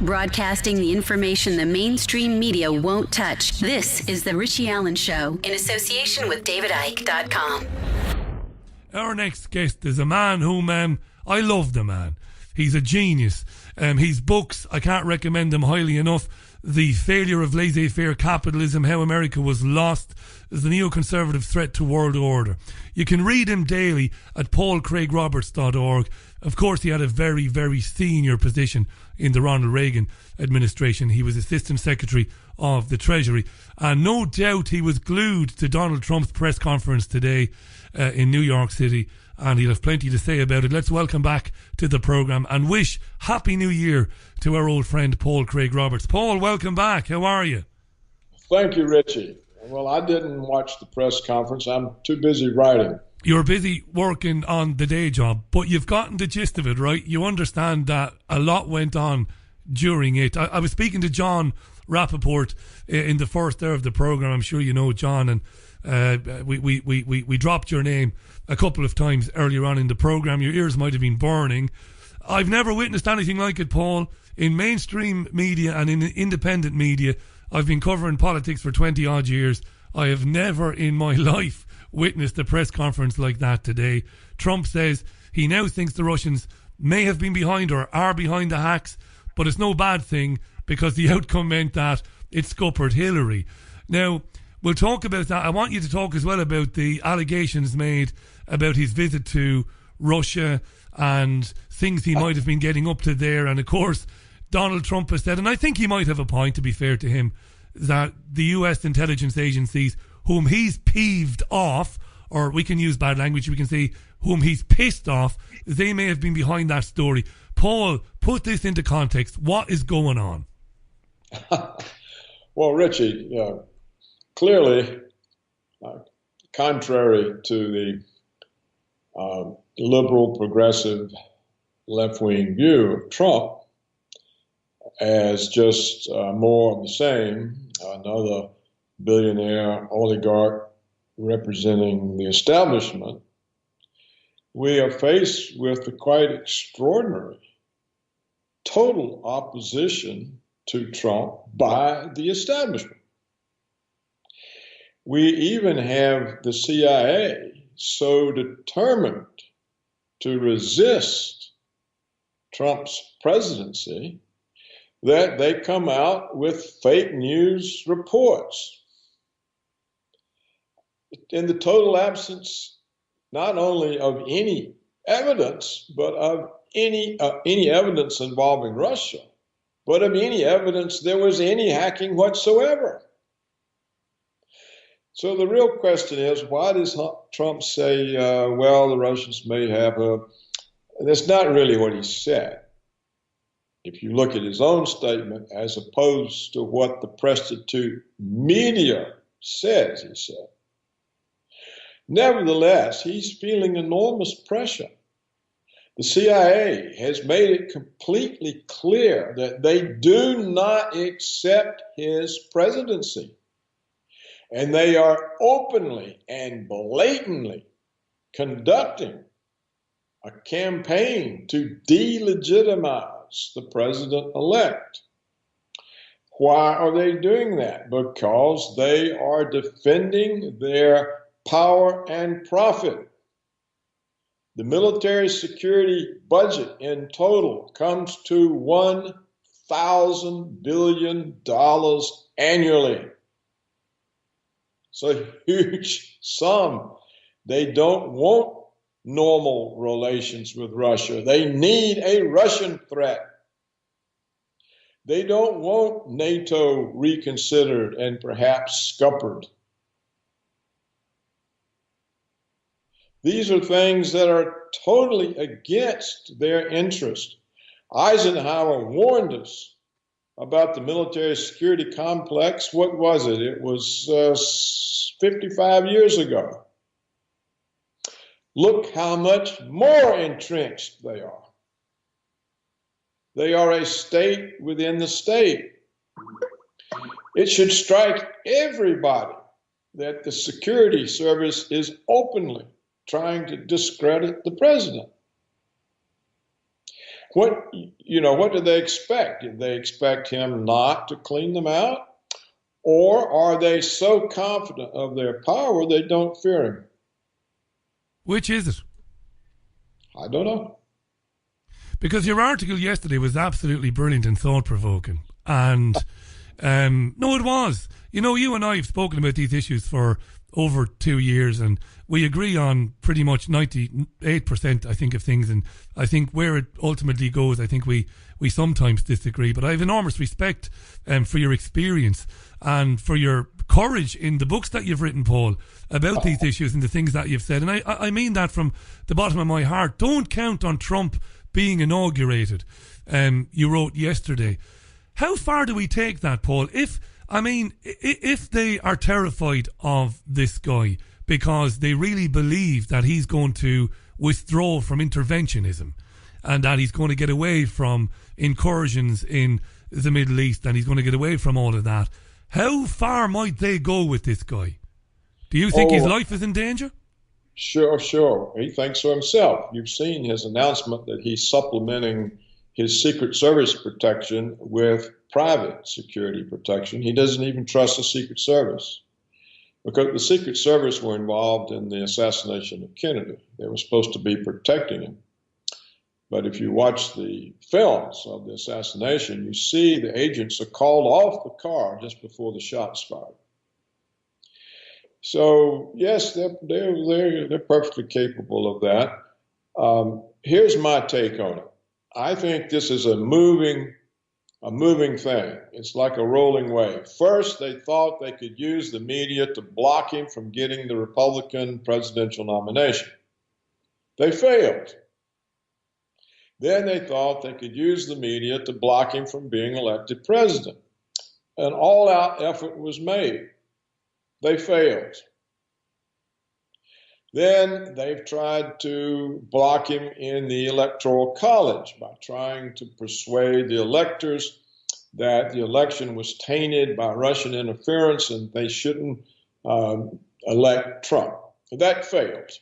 Broadcasting the information the mainstream media won't touch. This is The Richie Allen Show in association with DavidIke.com. Our next guest is a man whom I love the man. He's a genius. His books, I can't recommend them highly enough. The Failure of Laissez-Faire Capitalism, How America Was Lost, is the neoconservative threat to world order. You can read him daily at paulcraigroberts.org. Of course, he had a very, very senior position in the Ronald Reagan administration. He was Assistant Secretary of the Treasury. And no doubt he was glued to Donald Trump's press conference today in New York City. And he'll have plenty to say about it. Let's welcome back to the programme and wish Happy New Year to our old friend Paul Craig Roberts. Paul, welcome back. How are you? Thank you, Richie. Well, I didn't watch the press conference. I'm too busy writing. You're busy working on the day job, but you've gotten the gist of it, right? You understand that a lot went on during it. I was speaking to John Rappaport in the first hour of the programme. I'm sure you know John, and we dropped your name a couple of times earlier on in the programme. Your ears might have been burning. I've never witnessed anything like it, Paul. In mainstream media and in independent media, I've been covering politics for 20 odd years. I have never in my life witnessed a press conference like that today. Trump says he now thinks the Russians may have been behind or are behind the hacks, but it's no bad thing because the outcome meant that it scuppered Hillary. Now, we'll talk about that. I want you to talk as well about the allegations made about his visit to Russia and things he might have been getting up to there. And of course, Donald Trump has said, and I think he might have a point, to be fair to him, that the US intelligence agencies, whom he's peeved off, or we can use bad language, we can say whom he's pissed off, they may have been behind that story. Paul, put this into context. What is going on? Well, Richie, clearly, contrary to the liberal, progressive, left-wing view of Trump as just more of the same, another billionaire oligarch representing the establishment, we are faced with the quite extraordinary total opposition to Trump by the establishment. We even have the CIA so determined to resist Trump's presidency that they come out with fake news reports. In the total absence not only of any evidence, but of any evidence involving Russia, but of any evidence there was any hacking whatsoever. So the real question is, why does Trump say, well, the Russians may have that's not really what he said. If you look at his own statement as opposed to what the prostitute media says he said. Nevertheless, he's feeling enormous pressure. The CIA has made it completely clear that they do not accept his presidency. And they are openly and blatantly conducting a campaign to delegitimize the president-elect. Why are they doing that? Because they are defending their power and profit. The military security budget in total comes to $1,000 billion annually. It's a huge sum. They don't want normal relations with Russia. They need a Russian threat. They don't want NATO reconsidered and perhaps scuppered. These are things that are totally against their interest. Eisenhower warned us about the military security complex. What was it? It was 55 years ago. Look how much more entrenched they are. They are a state within the state. It should strike everybody that the security service is openly trying to discredit the president. what do they expect? Did they expect him not to clean them out? Or are they so confident of their power they don't fear him? Which is it? I don't know. Because your article yesterday was absolutely brilliant and thought-provoking. And, no, it was. You know, you and I have spoken about these issues for over 2 years, and we agree on pretty much 98%, I think, of things. And I think where it ultimately goes, I think we sometimes disagree. But I have enormous respect for your experience and for your courage in the books that you've written, Paul, about these issues and the things that you've said. And I mean that from the bottom of my heart. Don't count on Trump being inaugurated, you wrote yesterday. How far do we take that, Paul? If they are terrified of this guy because they really believe that he's going to withdraw from interventionism and that he's going to get away from incursions in the Middle East and he's going to get away from all of that, how far might they go with this guy? Do you think his life is in danger? Sure. He thinks so himself. You've seen his announcement that he's supplementing his Secret Service protection with private security protection. He doesn't even trust the Secret Service because the Secret Service were involved in the assassination of Kennedy. They were supposed to be protecting him. But if you watch the films of the assassination, you see the agents are called off the car just before the shots fired. So yes, they're perfectly capable of that. Here's my take on it. I think this is a moving thing. It's like a rolling wave. First, they thought they could use the media to block him from getting the Republican presidential nomination. They failed. Then they thought they could use the media to block him from being elected president. An all-out effort was made. They failed. Then they've tried to block him in the Electoral College by trying to persuade the electors that the election was tainted by Russian interference and they shouldn't elect Trump. That failed.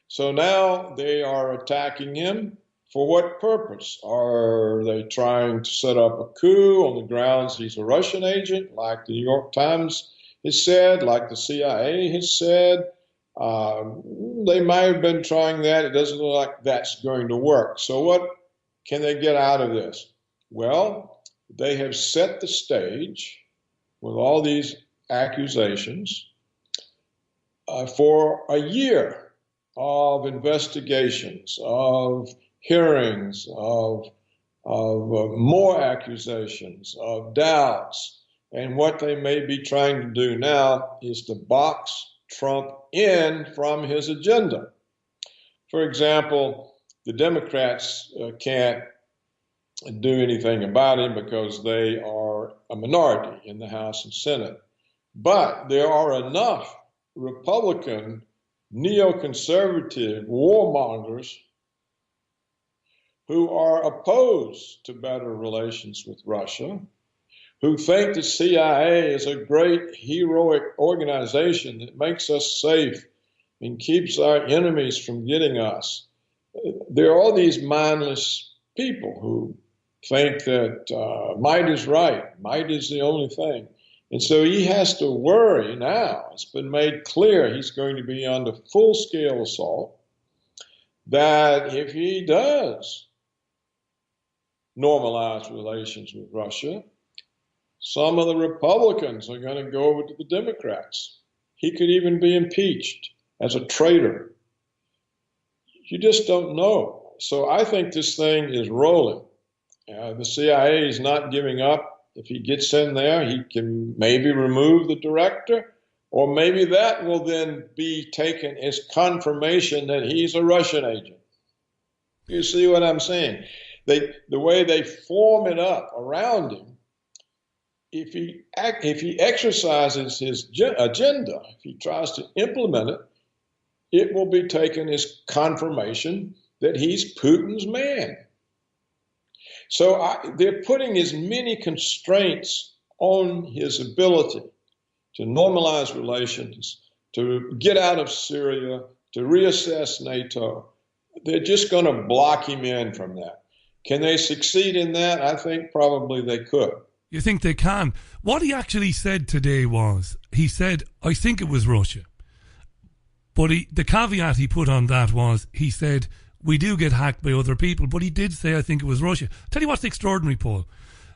So now they are attacking him. For what purpose? Are they trying to set up a coup on the grounds he's a Russian agent, like the New York Times has said, like the CIA has said? They might have been trying that. It doesn't look like that's going to work. So what can they get out of this? Well, they have set the stage with all these accusations for a year of investigations, of hearings, of more accusations, of doubts. And what they may be trying to do now is to box Trump in from his agenda. For example, the Democrats can't do anything about him because they are a minority in the House and Senate. But there are enough Republican neoconservative warmongers who are opposed to better relations with Russia, who think the CIA is a great heroic organization that makes us safe and keeps our enemies from getting us. There are all these mindless people who think that might is right, might is the only thing. And so he has to worry now. It's been made clear he's going to be under full-scale assault, that if he does normalize relations with Russia, some of the Republicans are going to go over to the Democrats. He could even be impeached as a traitor. You just don't know. So I think this thing is rolling. The CIA is not giving up. If he gets in there, he can maybe remove the director, or maybe that will then be taken as confirmation that he's a Russian agent. You see what I'm saying? The way they form it up around him, if he exercises his agenda, if he tries to implement it, it will be taken as confirmation that he's Putin's man. So they're putting as many constraints on his ability to normalize relations, to get out of Syria, to reassess NATO, they're just going to block him in from that. Can they succeed in that? I think probably they could. You think they can? What he actually said today was, he said, I think it was Russia. But the caveat he put on that was, he said, we do get hacked by other people, but he did say, I think it was Russia. Tell you what's extraordinary, Paul.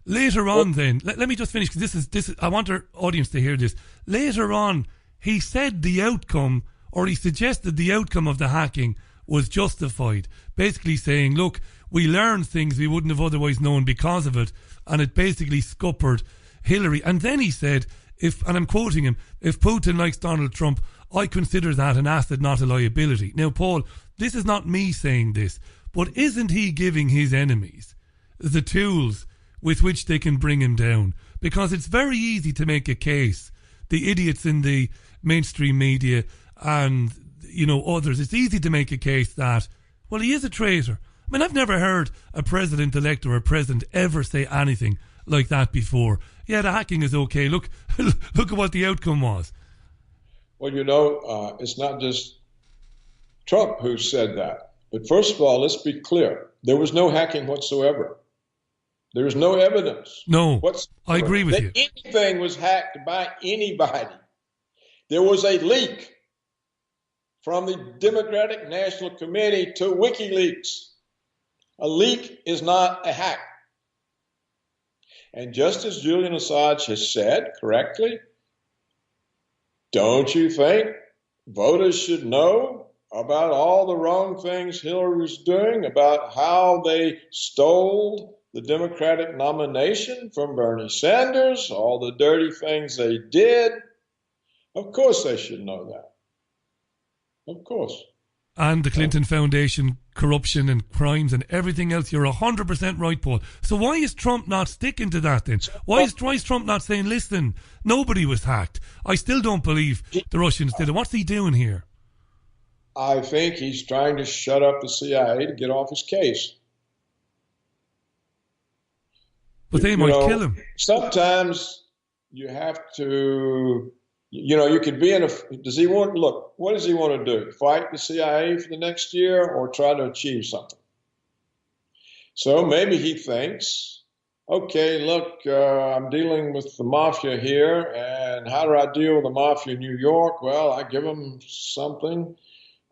Later on then, let me just finish, because this is, I want our audience to hear this. Later on, he said the outcome, or he suggested the outcome of the hacking was justified. Basically saying, look, we learned things we wouldn't have otherwise known because of it, and it basically scuppered Hillary. And then he said, and I'm quoting him, if Putin likes Donald Trump, I consider that an asset, not a liability. Now, Paul, this is not me saying this, but isn't he giving his enemies the tools with which they can bring him down? Because it's very easy to make a case, the idiots in the mainstream media and, others, it's easy to make a case that, well, he is a traitor. I mean, I've never heard a president-elect or a president ever say anything like that before. Yeah, the hacking is okay. Look at what the outcome was. Well, it's not just Trump who said that. But first of all, let's be clear. There was no hacking whatsoever. There is no evidence. No, I agree with you. Anything was hacked by anybody. There was a leak from the Democratic National Committee to WikiLeaks. A leak is not a hack. And just as Julian Assange has said correctly, don't you think voters should know about all the wrong things Hillary was doing, about how they stole the Democratic nomination from Bernie Sanders, all the dirty things they did? Of course they should know that. Of course. And the Clinton Foundation, corruption and crimes and everything else. You're 100% right, Paul. So why is Trump not sticking to that then? Why is Trump not saying, listen, nobody was hacked? I still don't believe the Russians did it. What's he doing here? I think he's trying to shut up the CIA to get off his case. But they might kill him. Sometimes you have to... you could be in what does he want to do? Fight the CIA for the next year or try to achieve something? So maybe he thinks, okay, look, I'm dealing with the mafia here, and how do I deal with the mafia in New York? Well, I give them something.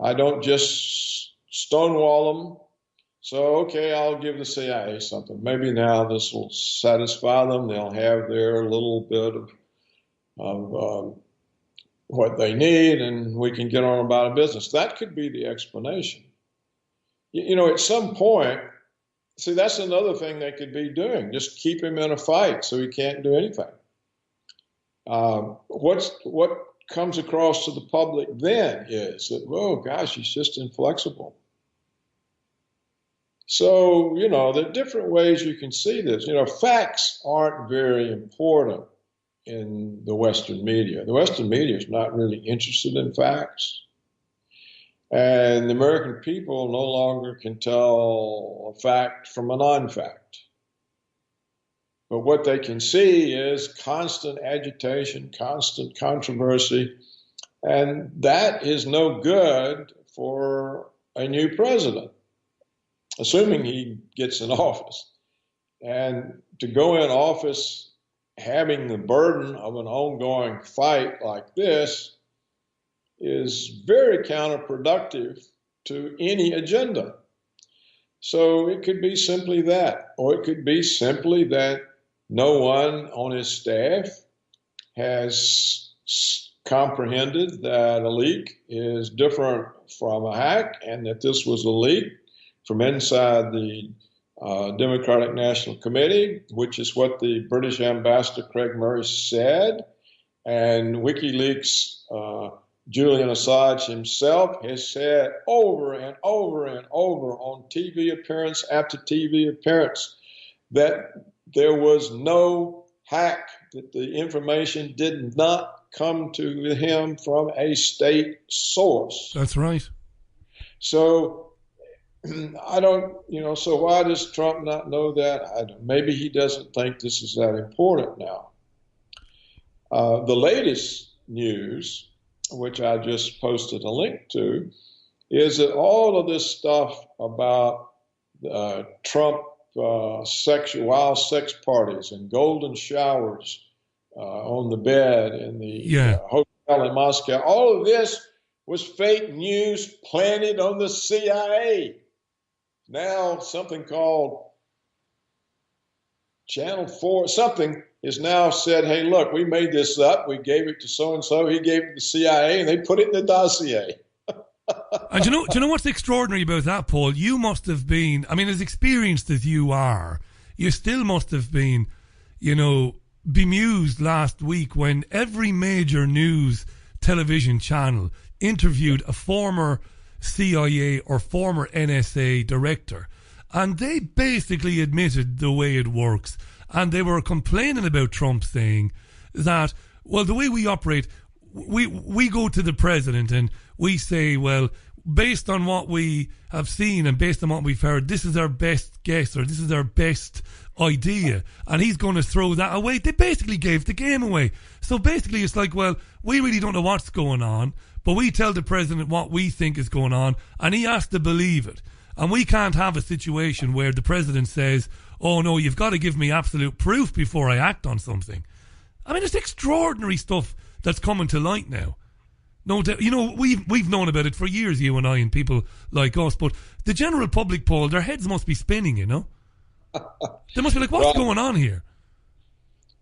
I don't just stonewall them. So, okay, I'll give the CIA something. Maybe now this will satisfy them. They'll have their little bit of what they need, and we can get on about a business. That could be the explanation. At some point, see, that's another thing they could be doing. Just keep him in a fight so he can't do anything. What comes across to the public then is that, oh gosh, he's just inflexible. So, there are different ways you can see this. Facts aren't very important in the Western media. The Western media is not really interested in facts. And the American people no longer can tell a fact from a non-fact. But what they can see is constant agitation, constant controversy, and that is no good for a new president, assuming he gets in office. And to go in office having the burden of an ongoing fight like this is very counterproductive to any agenda. So it could be simply that, or it could be simply that no one on his staff has comprehended that a leak is different from a hack, and that this was a leak from inside the Democratic National Committee, which is what the British ambassador Craig Murray said. And WikiLeaks, Julian Assange himself has said over and over and over on TV appearance after TV appearance that there was no hack, that the information did not come to him from a state source. That's right. So I don't, so why does Trump not know that? Maybe he doesn't think this is that important now. The latest news, which I just posted a link to, is that all of this stuff about Trump wild sex parties and golden showers on the bed in the hotel in Moscow, all of this was fake news planted on the CIA. Now something called Channel 4, something is now said, hey, look, we made this up. We gave it to so-and-so. He gave it to the CIA, and they put it in the dossier. And do you know what's extraordinary about that, Paul? You must have been, I mean, as experienced as you are, you still must have been, bemused last week when every major news television channel interviewed a former CIA or former NSA director, and they basically admitted the way it works, and they were complaining about Trump, saying that, well, the way we operate, we go to the president and we say, well, based on what we have seen and based on what we've heard, this is our best guess or this is our best idea, and he's going to throw that away. They basically gave the game away. So basically it's like, well, we really don't know what's going on, but we tell the president what we think is going on, and he has to believe it. And we can't have a situation where the president says, oh no, you've got to give me absolute proof before I act on something. I mean, it's extraordinary stuff that's coming to light now. No doubt, we've known about it for years, you and I and people like us, but the general public, Paul, their heads must be spinning, They must be like, what's going on here?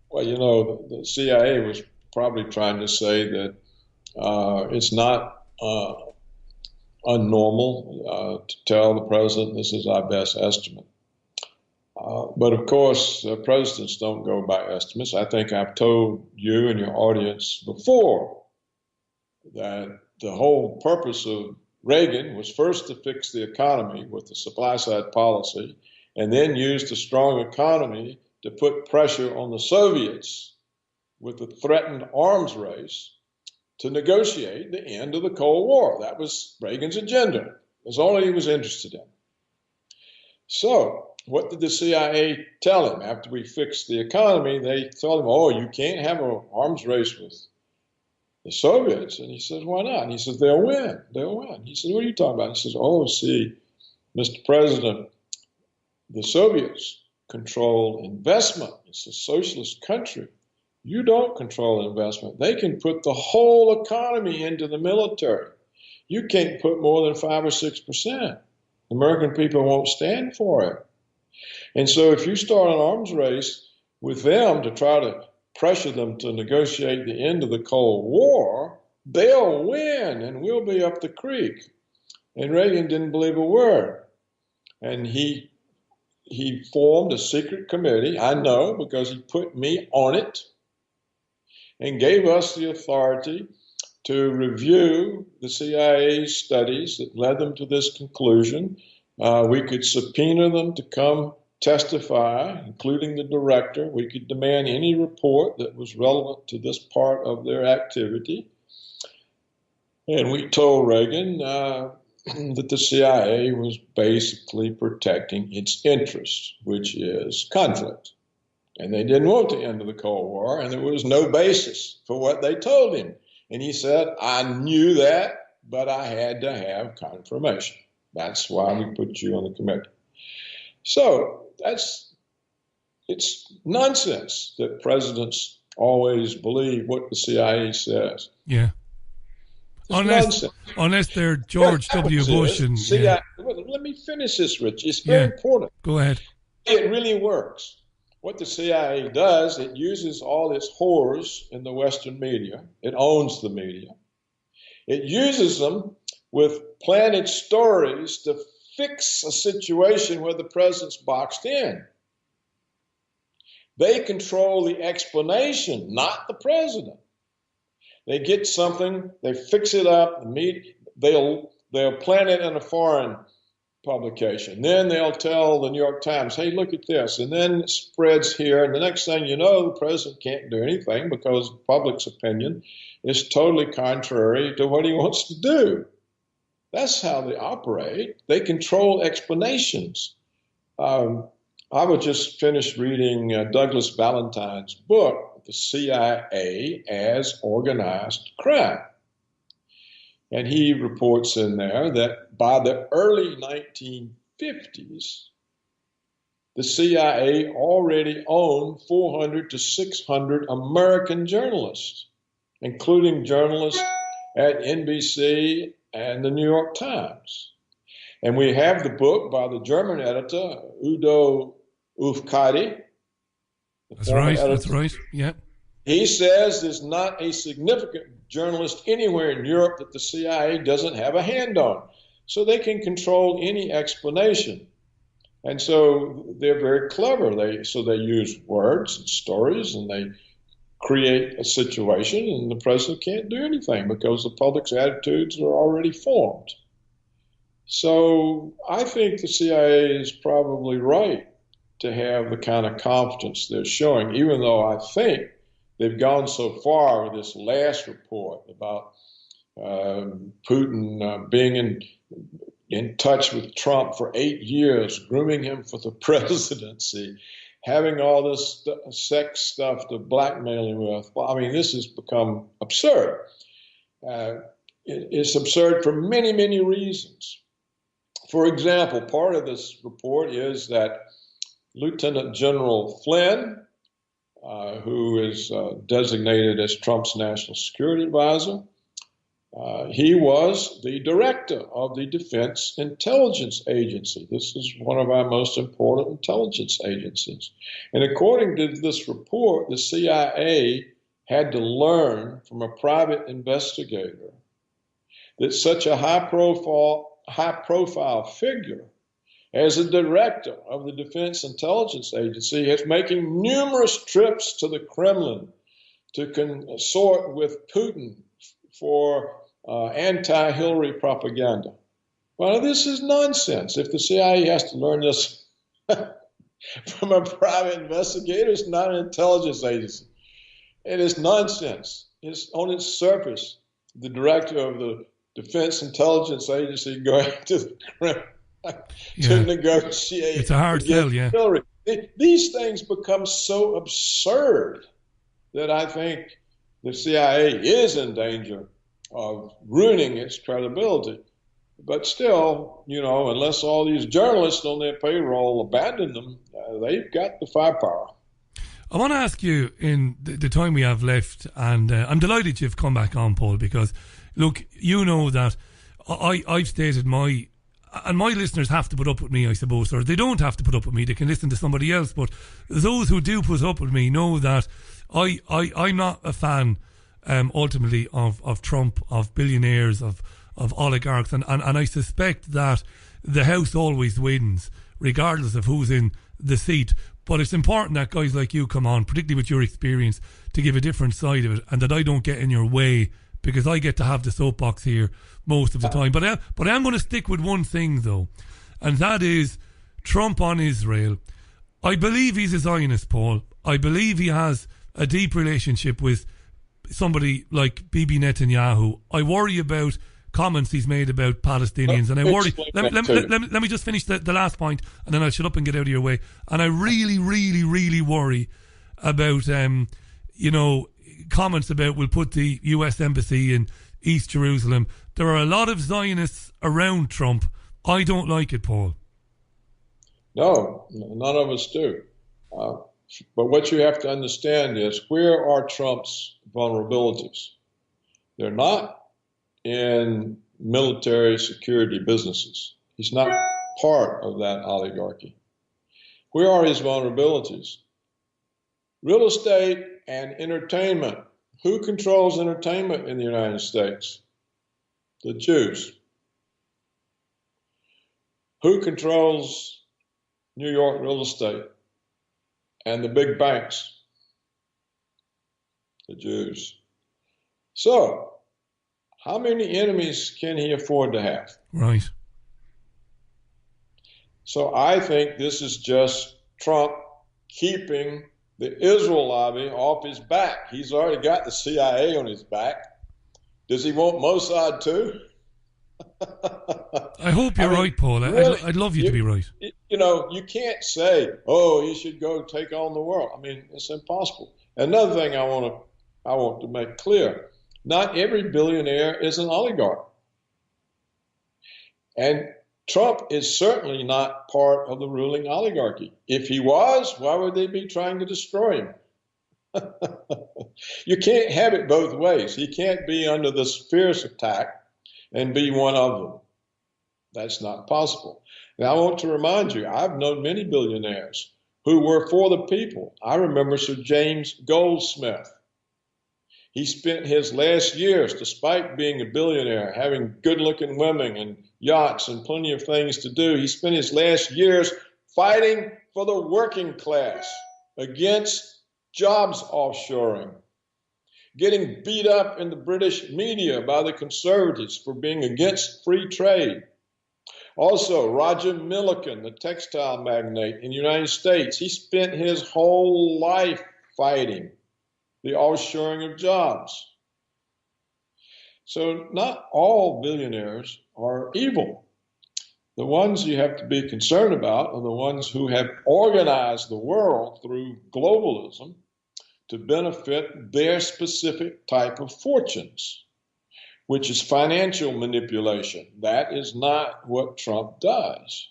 Well, the CIA was probably trying to say that it's not unnormal to tell the president this is our best estimate. But of course, presidents don't go by estimates. I think I've told you and your audience before that the whole purpose of Reagan was first to fix the economy with the supply side policy, and then use the strong economy to put pressure on the Soviets with the threatened arms race to negotiate the end of the Cold War. That was Reagan's agenda. That's all he was interested in. So what did the CIA tell him after we fixed the economy? They told him, oh, you can't have an arms race with the Soviets. And he says, why not? And he says, they'll win. They'll win. He says, what are you talking about? He says, oh, see, Mr. President, the Soviets control investment. It's a socialist country. You don't control investment. They can put the whole economy into the military. You can't put more than 5 or 6%. American people won't stand for it. And so if you start an arms race with them to try to pressure them to negotiate the end of the Cold War, they'll win and we'll be up the creek. And Reagan didn't believe a word. And he formed a secret committee, I know, because he put me on it, and gave us the authority to review the CIA's studies that led them to this conclusion. We could subpoena them to come testify, including the director. We could demand any report that was relevant to this part of their activity. And we told Reagan that the CIA was basically protecting its interests, which is conflict. And they didn't want the end of the Cold War, and there was no basis for what they told him. And he said, I knew that, but I had to have confirmation. That's why we put you on the committee. So it's nonsense that presidents always believe what the CIA says. Yeah. Unless they're George W. Bush and CIA. Let me finish this, Rich. It's very important. Go ahead. It really works. What the CIA does, it uses all its whores in the Western media. It owns the media. It uses them with planted stories to fix a situation where the president's boxed in. They control the explanation, not the president. They get something, they fix it up, they'll plant it in a foreign publication. Then they'll tell the New York Times, hey, look at this. And then it spreads here. And the next thing you know, the president can't do anything because the public's opinion is totally contrary to what he wants to do. That's how they operate. They control explanations. I was just finished reading Douglas Valentine's book, The CIA as Organized Crime. And he reports in there that by the early 1950s, the CIA already owned 400 to 600 American journalists, including journalists at NBC and the New York Times. And we have the book by the German editor, Udo Ufkadi. That's right, yeah. He says there's not a significant journalist anywhere in Europe that the CIA doesn't have a hand on. So they can control any explanation. And so they're very clever. They use words and stories, and they create a situation, and the president can't do anything because the public's attitudes are already formed. So I think the CIA is probably right to have the kind of confidence they're showing, even though I think they've gone so far with this last report about Putin being in touch with Trump for 8 years, grooming him for the presidency, having all this sex stuff to blackmail him with. Well, I mean, this has become absurd. It's absurd for many, many reasons. For example, part of this report is that Lieutenant General Flynn, who is designated as Trump's national security advisor, he was the director of the Defense Intelligence Agency. This is one of our most important intelligence agencies. And according to this report, the CIA had to learn from a private investigator that such a high-profile figure as a director of the Defense Intelligence Agency is making numerous trips to the Kremlin to consort with Putin for anti-Hillary propaganda. Well, this is nonsense. If the CIA has to learn this from a private investigator, it's not an intelligence agency. It is nonsense. It's on its surface, the director of the Defense Intelligence Agency going to the Kremlin to negotiate. It's a hard sell, yeah. Hillary. These things become so absurd that I think the CIA is in danger of ruining its credibility. But still, unless all these journalists on their payroll abandon them, they've got the firepower. I want to ask you, in the time we have left, and I'm delighted you've come back on, Paul, because, look, you know that I've stated and my listeners have to put up with me, I suppose, or they don't have to put up with me, they can listen to somebody else, but those who do put up with me know that I'm not a fan, ultimately, of Trump, of billionaires, of oligarchs, and I suspect that the House always wins, regardless of who's in the seat. But it's important that guys like you come on, particularly with your experience, to give a different side of it, and that I don't get in your way, because I get to have the soapbox here most of the time. But I'm going to stick with one thing, though, and that is Trump on Israel. I believe he's a Zionist, Paul. I believe he has a deep relationship with somebody like Bibi Netanyahu. I worry about comments he's made about Palestinians, and I worry. Let me just finish the last point, and then I'll shut up and get out of your way. And I really, really, really worry about comments about we'll put the US embassy in East Jerusalem. There are a lot of Zionists around Trump. I don't like it, Paul. No, none of us do. But what you have to understand is, where are Trump's vulnerabilities? They're not in military security businesses. He's not part of that oligarchy. Where are his vulnerabilities? Real estate and entertainment. Who controls entertainment in the United States? The Jews. Who controls New York real estate and the big banks? The Jews. So, how many enemies can he afford to have? Right. So I think this is just Trump keeping the Israel lobby off his back. He's already got the CIA on his back. Does he want Mossad too? I hope you're right, Paul. Really, I'd love you to be right. You can't say, he should go take on the world. I mean, it's impossible. Another thing I want to make clear: not every billionaire is an oligarch. And Trump is certainly not part of the ruling oligarchy. If he was, why would they be trying to destroy him? You can't have it both ways. He can't be under this fierce attack and be one of them. That's not possible. Now, I want to remind you, I've known many billionaires who were for the people. I remember Sir James Goldsmith. He spent his last years, despite being a billionaire, having good-looking women and yachts and plenty of things to do, he spent his last years fighting for the working class against jobs offshoring, getting beat up in the British media by the conservatives for being against free trade. Also, Roger Milliken, the textile magnate in the United States, he spent his whole life fighting the offshoring of jobs. So not all billionaires are evil. The ones you have to be concerned about are the ones who have organized the world through globalism to benefit their specific type of fortunes, which is financial manipulation. That is not what Trump does,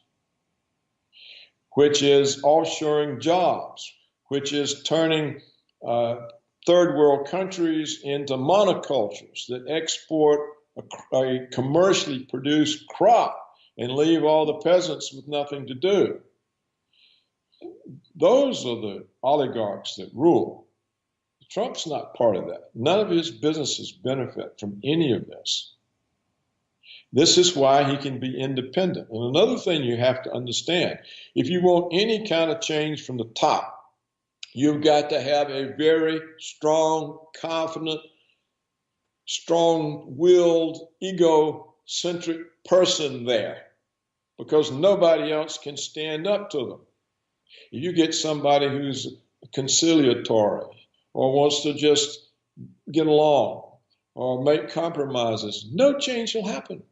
which is offshoring jobs, which is turning third world countries into monocultures that export a commercially produced crop and leave all the peasants with nothing to do. Those are the oligarchs that rule. Trump's not part of that. None of his businesses benefit from any of this. This is why he can be independent. And another thing you have to understand, if you want any kind of change from the top, you've got to have a very strong, confident, strong-willed, egocentric person there, because nobody else can stand up to them. If you get somebody who's conciliatory or wants to just get along or make compromises, no change will happen.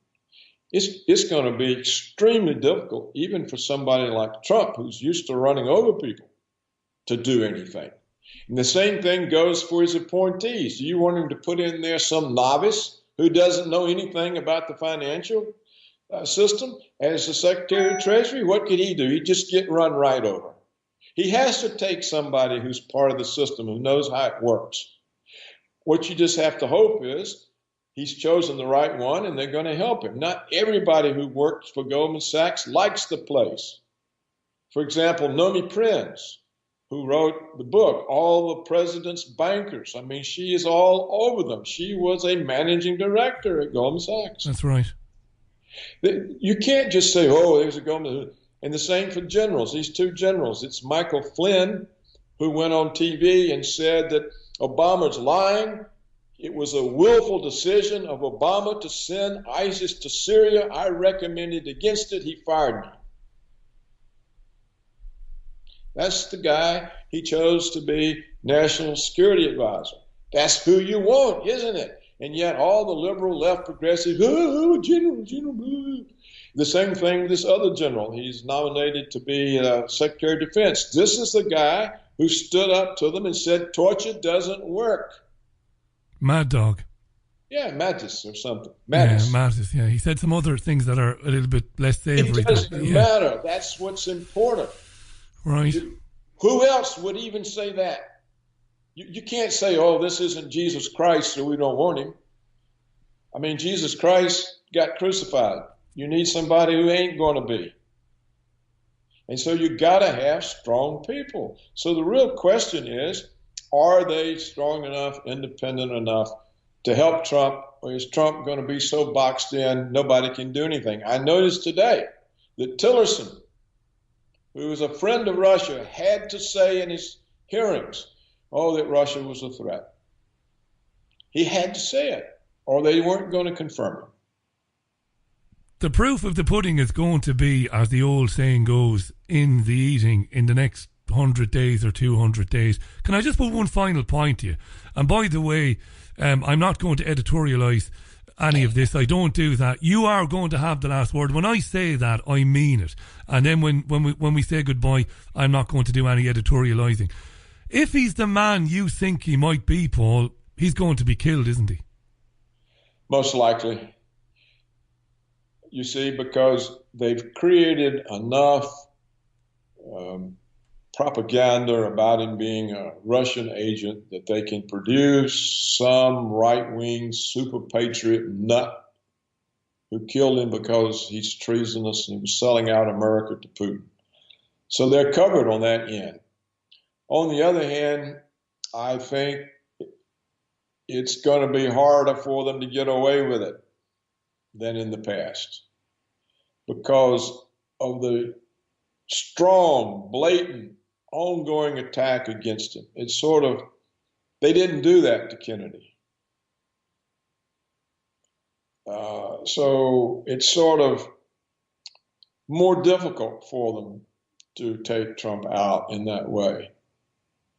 It's going to be extremely difficult, even for somebody like Trump, who's used to running over people, to do anything. And the same thing goes for his appointees. Do you want him to put in there some novice who doesn't know anything about the financial system as the Secretary of Treasury? What could he do? He'd just get run right over. He has to take somebody who's part of the system, who knows how it works. What you just have to hope is he's chosen the right one and they're going to help him. Not everybody who works for Goldman Sachs likes the place. For example, Nomi Prinz, who wrote the book, All the President's Bankers. I mean, she is all over them. She was a managing director at Goldman Sachs. That's right. You can't just say, oh, there's a Goldman. And the same for generals, these two generals. It's Michael Flynn, who went on TV and said that Obama's lying. It was a willful decision of Obama to send ISIS to Syria. I recommended against it. He fired me. That's the guy he chose to be National Security Advisor. That's who you want, isn't it? And yet all the liberal left progressive, general. The same thing with this other general. He's nominated to be Secretary of Defense. This is the guy who stood up to them and said torture doesn't work. Mad Dog. Yeah, Mattis or something. Mattis. Yeah, Mattis, yeah. He said some other things that are a little bit less savory. It doesn't matter. That's what's important. Right. Who else would even say that? You can't say, oh, this isn't Jesus Christ, so we don't want him. I mean, Jesus Christ got crucified. You need somebody who ain't going to be. And so you got to have strong people. So the real question is, are they strong enough, independent enough to help Trump, or is Trump going to be so boxed in nobody can do anything? I noticed today that Tillerson, who was a friend of Russia, had to say in his hearings, that Russia was a threat. He had to say it, or they weren't going to confirm it. The proof of the pudding is going to be, as the old saying goes, in the eating in the next 100 days or 200 days. Can I just put one final point to you? And by the way, I'm not going to editorialise any of this. I don't do that. You are going to have the last word. When I say that, I mean it. And then when we say goodbye, I'm not going to do any editorialising. If he's the man you think he might be, Paul, he's going to be killed, isn't he? Most likely. you see, because they've created enough propaganda about him being a Russian agent that they can produce some right-wing super patriot nut who killed him because he's treasonous and he was selling out America to Putin. So they're covered on that end. On the other hand, I think it's going to be harder for them to get away with it than in the past because of the strong, blatant, ongoing attack against him. It's sort of, they didn't do that to Kennedy. So it's sort of more difficult for them to take Trump out in that way.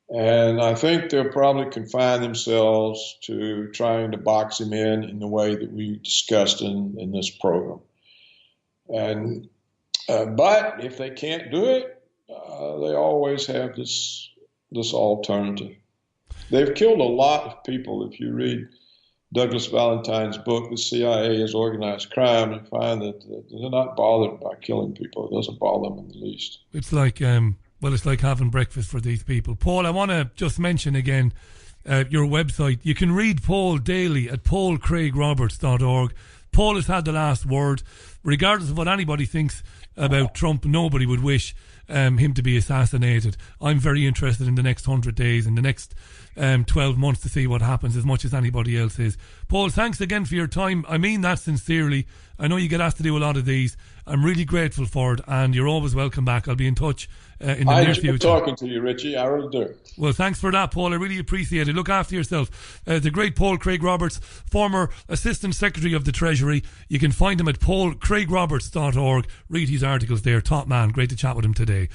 And I think they'll probably confine themselves to trying to box him in the way that we discussed in this program. And but if they can't do it, they always have this alternative. They've killed a lot of people. If you read Douglas Valentine's book, The CIA is Organized Crime, you find that they're not bothered by killing people. It doesn't bother them in the least. It's like it's like having breakfast for these people. Paul, I want to just mention again your website. You can read Paul daily at paulcraigroberts.org. Paul has had the last word. Regardless of what anybody thinks about Trump, nobody would wish him to be assassinated. I'm very interested in the next 100 days, in the next 12 months to see what happens as much as anybody else is. Paul, thanks again for your time. I mean that sincerely. I know you get asked to do a lot of these. I'm really grateful for it, and you're always welcome back. I'll be in touch in the near future. I enjoy talking to you, Richie. I really do. Well, thanks for that, Paul. I really appreciate it. Look after yourself. The great Paul Craig Roberts, former Assistant Secretary of the Treasury. You can find him at paulcraigroberts.org. Read his articles there. Top man. Great to chat with him today.